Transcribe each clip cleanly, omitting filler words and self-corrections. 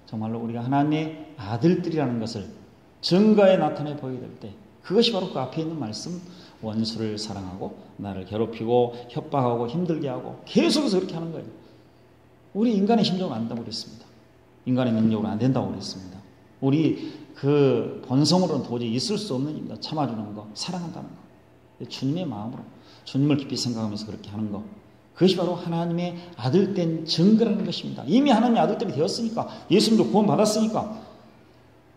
정말로 우리가 하나님의 아들들이라는 것을 증거에 나타내 보이게 될 때, 그것이 바로 그 앞에 있는 말씀, 원수를 사랑하고 나를 괴롭히고 협박하고 힘들게 하고 계속해서 그렇게 하는 거예요. 우리 인간의 심정은 안 된다고 그랬습니다. 인간의 능력으로 안 된다고 그랬습니다. 우리 그 본성으로는 도저히 있을 수 없는 일입니다. 참아주는 거, 사랑한다는 거. 주님의 마음으로 주님을 깊이 생각하면서 그렇게 하는 거, 그것이 바로 하나님의 아들된 증거라는 것입니다. 이미 하나님의 아들들이 되었으니까, 예수님도 구원받았으니까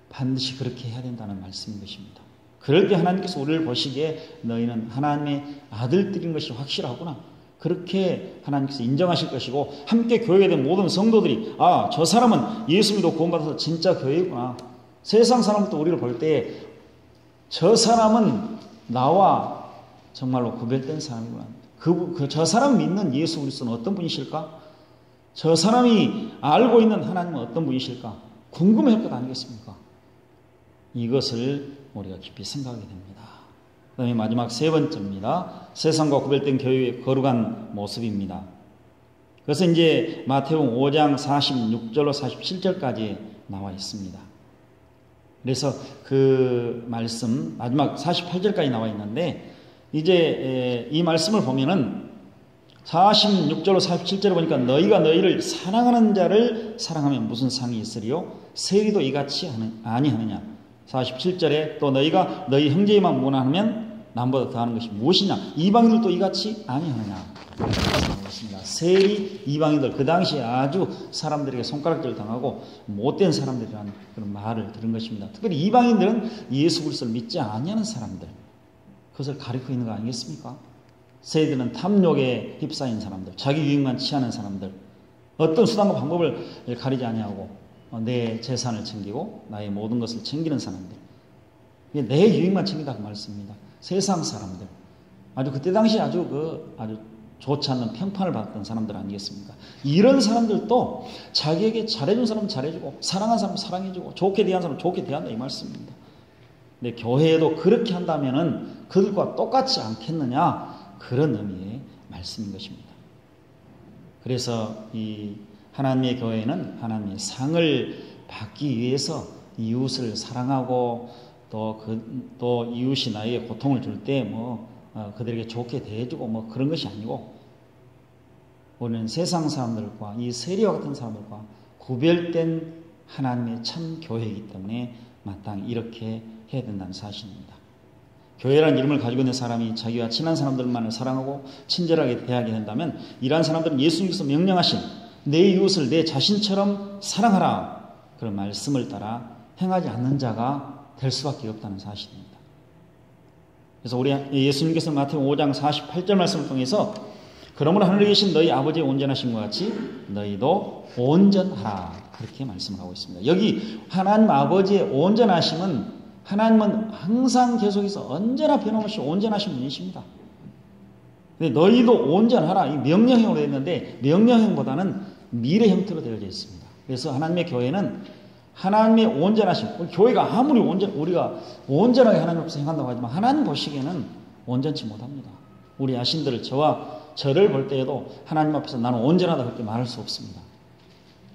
반드시 그렇게 해야 된다는 말씀인 것입니다. 그럴 때 하나님께서 우리를 보시기에 너희는 하나님의 아들들인 것이 확실하구나, 그렇게 하나님께서 인정하실 것이고, 함께 교회에 된 모든 성도들이 아, 저 사람은 예수님도 구원받아서 진짜 교회구나, 세상 사람들도 우리를 볼 때 저 사람은 나와 정말로 구별된 사람이구나, 저 사람 믿는 예수 그리스도는 어떤 분이실까, 저 사람이 알고 있는 하나님은 어떤 분이실까 궁금해할 것 아니겠습니까? 이것을 우리가 깊이 생각하게 됩니다. 그 다음에 마지막 세 번째입니다. 세상과 구별된 교회의 거룩한 모습입니다. 그래서 이제 마태복음 5장 46절로 47절까지 나와 있습니다. 그래서 그 말씀 마지막 48절까지 나와 있는데, 이제 이 말씀을 보면은 46절로 47절을 보니까 너희가 너희를 사랑하는 자를 사랑하면 무슨 상이 있으리요? 세리도 이같이 아니하느냐. 47절에 또 너희가 너희 형제에만 무난하면 남보다 더하는 것이 무엇이냐. 이방인들도 이같이 아니하느냐. 말씀하셨습니다. 세리 이방인들, 그 당시에 아주 사람들에게 손가락질 당하고 못된 사람들이라는 그런 말을 들은 것입니다. 특별히 이방인들은 예수 그리스도를 믿지 아니하는 사람들, 그것을 가리키고 있는 거 아니겠습니까? 세리들은 탐욕에 휩싸인 사람들, 자기 유익만 취하는 사람들, 어떤 수단과 방법을 가리지 아니하고 내 재산을 챙기고 나의 모든 것을 챙기는 사람들, 내 유익만 챙긴다고 말씀입니다. 세상 사람들, 아주 그때 당시 아주 좋지 않는 평판을 받았던 사람들 아니겠습니까? 이런 사람들도 자기에게 잘해준 사람은 잘해주고 사랑한 사람은 사랑해주고 좋게 대한 사람은 좋게 대한다, 이 말씀입니다. 근데 교회에도 그렇게 한다면은 그들과 똑같지 않겠느냐, 그런 의미의 말씀인 것입니다. 그래서 이 하나님의 교회는 하나님의 상을 받기 위해서 이웃을 사랑하고 또 이웃이 나에게 고통을 줄 때 그들에게 좋게 대해주고 그런 것이 아니고, 우리는 세상 사람들과 이 세리와 같은 사람들과 구별된 하나님의 참 교회이기 때문에 마땅히 이렇게 해야 된다는 사실입니다. 교회라는 이름을 가지고 있는 사람이 자기와 친한 사람들만을 사랑하고 친절하게 대하게 된다면, 이러한 사람들은 예수님께서 명령하신 내 이웃을 내 자신처럼 사랑하라, 그런 말씀을 따라 행하지 않는 자가 될 수밖에 없다는 사실입니다. 그래서 우리 예수님께서 마태복음 5장 48절 말씀을 통해서 그러므로 하늘에 계신 너희 아버지의 온전하심과 같이 너희도 온전하라, 그렇게 말씀을 하고 있습니다. 여기 하나님 아버지의 온전하심은, 하나님은 항상 계속해서 언제나 변함없이 온전하신 분이십니다. 근데 너희도 온전하라, 이 명령형으로 되어 있는데 명령형보다는 미래 형태로 되어져 있습니다. 그래서 하나님의 교회는 하나님의 온전하심, 교회가 아무리 우리가 온전하게 하나님 앞에서 행한다고 하지만 하나님 보시기에는 온전치 못합니다. 우리 자신들을, 저를 볼 때에도 하나님 앞에서 나는 온전하다 그렇게 말할 수 없습니다.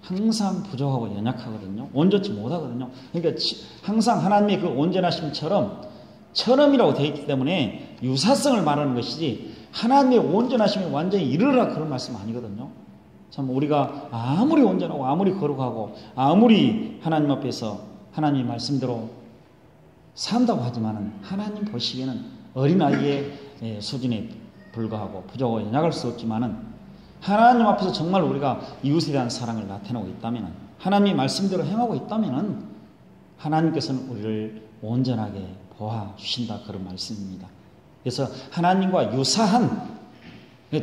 항상 부족하고 연약하거든요. 온전치 못하거든요. 그러니까 항상 하나님의 그 온전하심처럼이라고 되어 있기 때문에 유사성을 말하는 것이지, 하나님의 온전하심에 완전히 이르라 그런 말씀 아니거든요. 참 우리가 아무리 온전하고 아무리 거룩하고 아무리 하나님 앞에서 하나님의 말씀대로 산다고 하지만은 하나님 보시기에는 어린아이의 수준에 불과하고 부족하고 연약할 수 없지만은, 하나님 앞에서 정말 우리가 이웃에 대한 사랑을 나타내고 있다면, 하나님의 말씀대로 행하고 있다면 하나님께서는 우리를 온전하게 보아주신다, 그런 말씀입니다. 그래서 하나님과 유사한,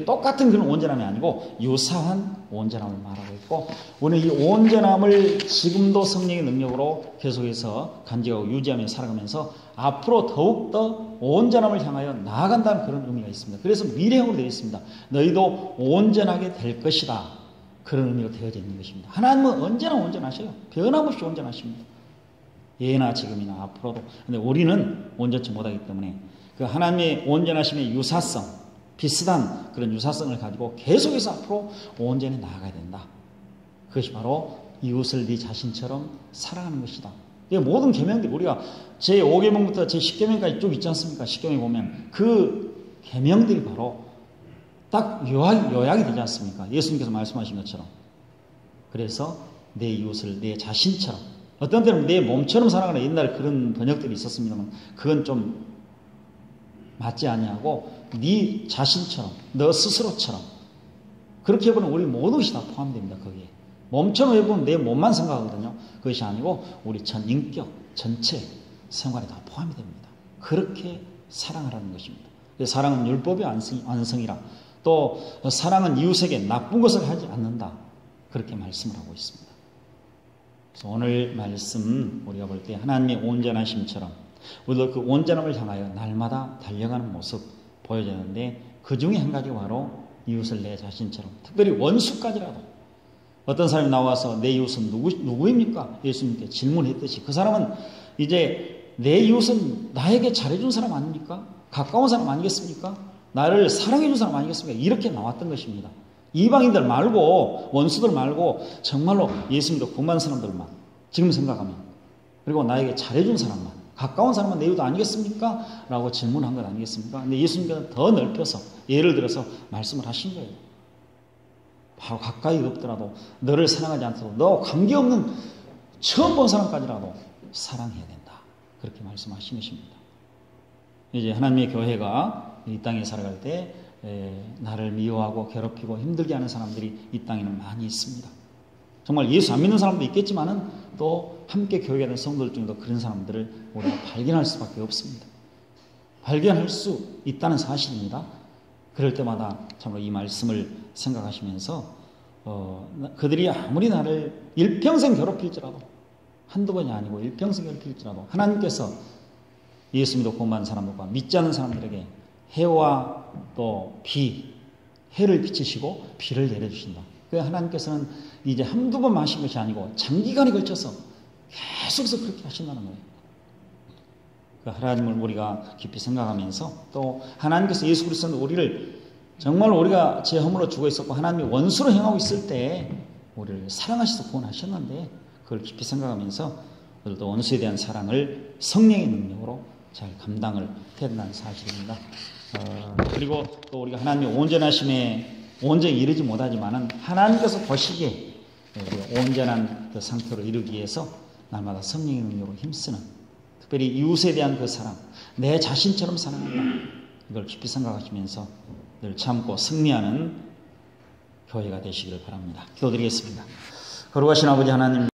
똑같은 그런 온전함이 아니고 유사한 온전함을 말하고 있고, 오늘 이 온전함을 지금도 성령의 능력으로 계속해서 간직하고 유지하며 살아가면서 앞으로 더욱더 온전함을 향하여 나아간다는 그런 의미가 있습니다. 그래서 미래형으로 되어 있습니다. 너희도 온전하게 될 것이다, 그런 의미로 되어져 있는 것입니다. 하나님은 언제나 온전하셔요. 변함없이 온전하십니다. 예나 지금이나 앞으로도. 근데 우리는 온전치 못하기 때문에 그 하나님의 온전하심의 유사성, 비슷한 그런 유사성을 가지고 계속해서 앞으로 온전히 나아가야 된다. 그것이 바로 이웃을 네 자신처럼 사랑하는 것이다. 이 모든 계명들 우리가 제5계명부터 제10계명까지 쭉 있지 않습니까? 10계명에 보면 그 계명들이 바로 딱 요약이 되지 않습니까? 예수님께서 말씀하신 것처럼. 그래서 내 이웃을 내 자신처럼, 어떤 때는 내 몸처럼 사랑하는 옛날 그런 번역들이 있었습니다만 그건 좀 맞지 아니하고 네 자신처럼, 너 스스로처럼 그렇게 해보면 우리 모든 것이 다 포함됩니다. 거기에 몸처럼 해보면 내 몸만 생각하거든요. 그것이 아니고 우리 전 인격 전체 생활에 다 포함이 됩니다. 그렇게 사랑하라는 것입니다. 사랑은 율법의 완성이라, 또 사랑은 이웃에게 나쁜 것을 하지 않는다, 그렇게 말씀을 하고 있습니다. 그래서 오늘 말씀 우리가 볼 때 하나님의 온전하심처럼 우리도 그 온전함을 향하여 날마다 달려가는 모습 보여지는데, 그 중에 한 가지가 바로 이웃을 내 자신처럼, 특별히 원수까지라도 어떤 사람이 나와서 내 이웃은 누구입니까? 예수님께 질문했듯이 그 사람은 이제 내 이웃은 나에게 잘해준 사람 아닙니까? 가까운 사람 아니겠습니까? 나를 사랑해준 사람 아니겠습니까? 이렇게 나왔던 것입니다. 이방인들 말고, 원수들 말고 정말로 예수 믿고 구원받은 사람들만 지금 생각하면, 그리고 나에게 잘해준 사람만, 가까운 사람은 내 이웃 아니겠습니까? 라고 질문한 것 아니겠습니까? 근데 예수님께서는 더 넓혀서 예를 들어서 말씀을 하신 거예요. 바로 가까이 없더라도, 너를 사랑하지 않더라도, 너 관계없는 처음 본 사람까지라도 사랑해야 된다, 그렇게 말씀하신 것입니다. 이제 하나님의 교회가 이 땅에 살아갈 때 나를 미워하고 괴롭히고 힘들게 하는 사람들이 이 땅에는 많이 있습니다. 정말 예수 안 믿는 사람도 있겠지만은 또 함께 교회가 된 성도들 중에도 그런 사람들을 우리가 발견할 수밖에 없습니다. 발견할 수 있다는 사실입니다. 그럴 때마다 참으로 이 말씀을 생각하시면서 그들이 아무리 나를 일평생 괴롭힐지라도, 한두 번이 아니고 일평생 괴롭힐지라도 하나님께서 예수 믿고 구원받은 사람들과 믿지 않는 사람들에게 해와 또 비, 해를 비치시고 비를 내려주신다. 그래서 하나님께서는 이제 한두 번 마신 것이 아니고 장기간에 걸쳐서 계속해서 그렇게 하신다는 거예요. 그 하나님을 우리가 깊이 생각하면서, 또 하나님께서 예수 그리스도는 우리를 정말 우리가 제 허물로 죽어 있었고 하나님이 원수로 행하고 있을 때 우리를 사랑하셔서 구원하셨는데, 그걸 깊이 생각하면서 우리도 원수에 대한 사랑을 성령의 능력으로 잘 감당을 해야 된다는 사실입니다. 그리고 또 우리가 하나님의 온전하심에 온전히 이르지 못하지만은 하나님께서 보시기에 온전한 그 상태로 이르기 위해서 날마다 성령의 능력으로 힘쓰는, 특별히 이웃에 대한 그 사랑, 내 자신처럼 사랑한다, 이걸 깊이 생각하시면서 늘 참고 승리하는 교회가 되시기를 바랍니다. 기도드리겠습니다. 거룩하신 아버지 하나님,